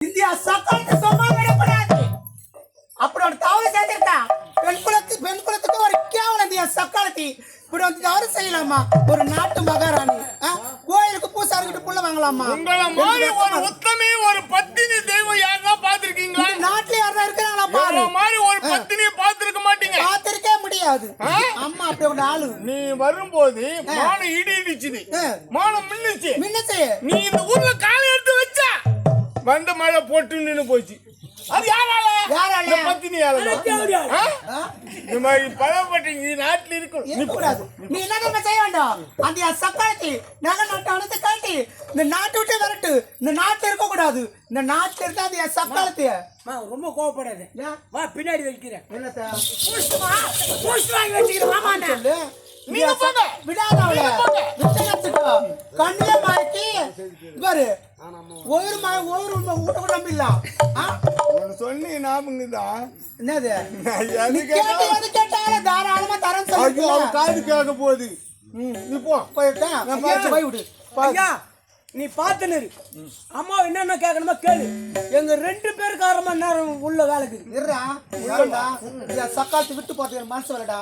India சக்காலத்தை சும்மா விடக்கூடாது. அப்படி ஒரு தவறு செய்திருக்கான். பெண் குலத்துக்கு ஒரு கேவலம் இந்தியா சக்காலத்தி. இப்படி வந்து தவறு செய்யலாமா? ஒரு நாட்டு மகாராணி கோயிலுக்கு பூசாரிக்கிட்டு புள்ள வாங்கலாமா? உங்கள மாதிரி ஒரு உத்தமி ஒரு பத்தினி தெய்வம் யாரா பாத்திருக்கீங்களா? நாட்டுல யாரா இருக்கிறாங்களா பாரு. மாதிரி ஒரு பத்தினியை பாத்திருக்க மாட்டீங்க. பாத்திருக்கே முடியாது. அம்மா அப்படி ஒரு ஆளு. நீ வரும்போது மானம் இடிச்சுது, மானம் மின்னுச்சு. நீ இந்த ஊர்ல காலை எடுத்து வச்சா வந்த மழை போட்டு நின்னு போச்சு. அது யாரால? பத்தினியால. இந்த மாதிரி பழப்பட்டீங்க நாட்டுல இருக்கக்கூடாது. நீ என்ன செய்ய வேண்டாம்? அந்த சக்காலத்தி நகை நாட்டு அனைத்து காட்டி இந்த நாட்டை விட்டு வரட்டு. இந்த நாட்டுல இருக்க கூடாது. இந்த நாட்டுல இருந்தா அந்த சக்காலத்திய ரொம்ப கோவப்படாது. வா பின்னாடி வைக்கிறேன். கண்ணில மாட்டி பாரு. ஒரு வீட்டை நம்பிடலாம். சொன்னி ஞாபகம்தான். என்னது கேட்டாலும் தாராளமா தரேன் சொல்லி காது கேட்க போகுது. நீ போய் விடு. நீ பாத்துன்னு அம்மா என்னென்ன கேட்கணுமா கேளு. எங்க 2 பேருக்கு 1/2 மணி நேரம் உள்ள வேலைக்கு சக்காலத்து விட்டு போறது மனசு வரடா.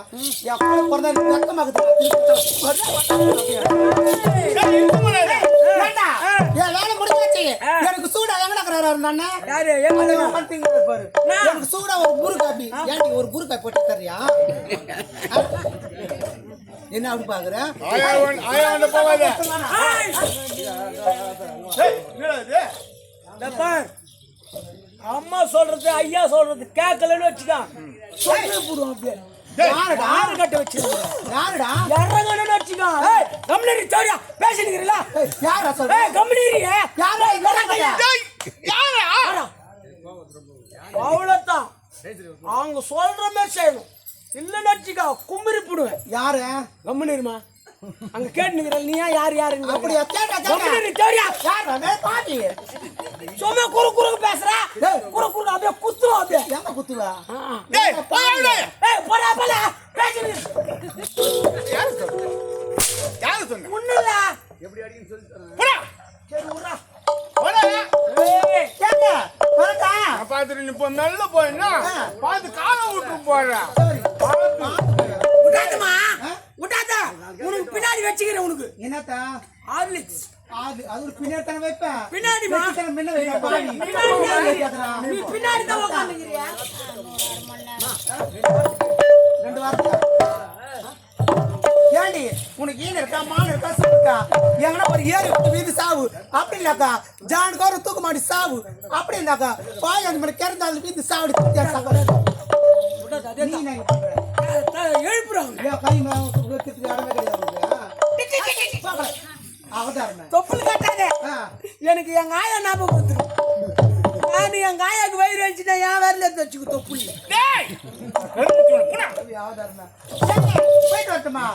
வேலை முடிஞ்சாச்சு. எனக்கு சூடா பாரு. எனக்கு சூடா ஒரு குருகாப்பி. ஏன்டி ஒரு குருகாப்பி போட்டு தரியா? என்ன அப்படி பாக்குற? அம்மா சொல்றது ஐயா சொல்றது கேட்கலன்னு வச்சுக்கான். ஆறு கட்ட வச்சிருக்கா வச்சுக்கான். கம்யூனி சோரியா பேசிக்கிறீங்களா? யாரா சொல்ற? அவ்வளவுதான். அவங்க சொல்ற மாதிரி செய்யணும். இல்லன்னு வச்சுக்கா கும்பிரி போடுவேன். யாரு? கம்முனிருமா அங்க கேட்டுக்கிறேன். நீ யார் யாருங்க? அப்படியா? சும்மா குறு குறுக்கு பேசுற. குறு குறுக்கு அப்படியே குத்துவோம். அப்படியே எங்க குத்துவா? போடா போடா பேசுறீங்க. ஒண்ணுல எப்படி அடின்னு சொல்லி தரேன். சரி விடுறா. பாத்துட்டு இப்ப மெல்ல போயின்னா பாத்து காலை விட்டு போடுறேன். உனக்கு பின்னாடி வச்சுக்கிறேன். உனக்கு என்னத்தா? ஹார்லிக்ஸ். அது பின்னாடி தானே வைப்பேன். பின்னாடி பின்னாடி தான் உட்காந்துக்கிறியா? 2 வாரத்தா ஏண்டி உனக்கு ஈன இருக்கா மான இருக்கா இருக்கா? எங்கன்னா ஒரு ஏறி வீடு சாவு அப்படின்னாக்கா ஜானுக்கு ஒரு தூக்கு மாடி சாவு அப்படின்னாக்கா 15 மணி கிறந்தாலும் வீடு சாவு எனக்கு எங்க ஆயா ஞாபகம் வந்துடும். நான் எங்க ஆயாக்கு வயிறு வச்சுட்டா என் வேலை எடுத்து வச்சுக்க தொப்புள். போயிட்டு வரட்டுமா?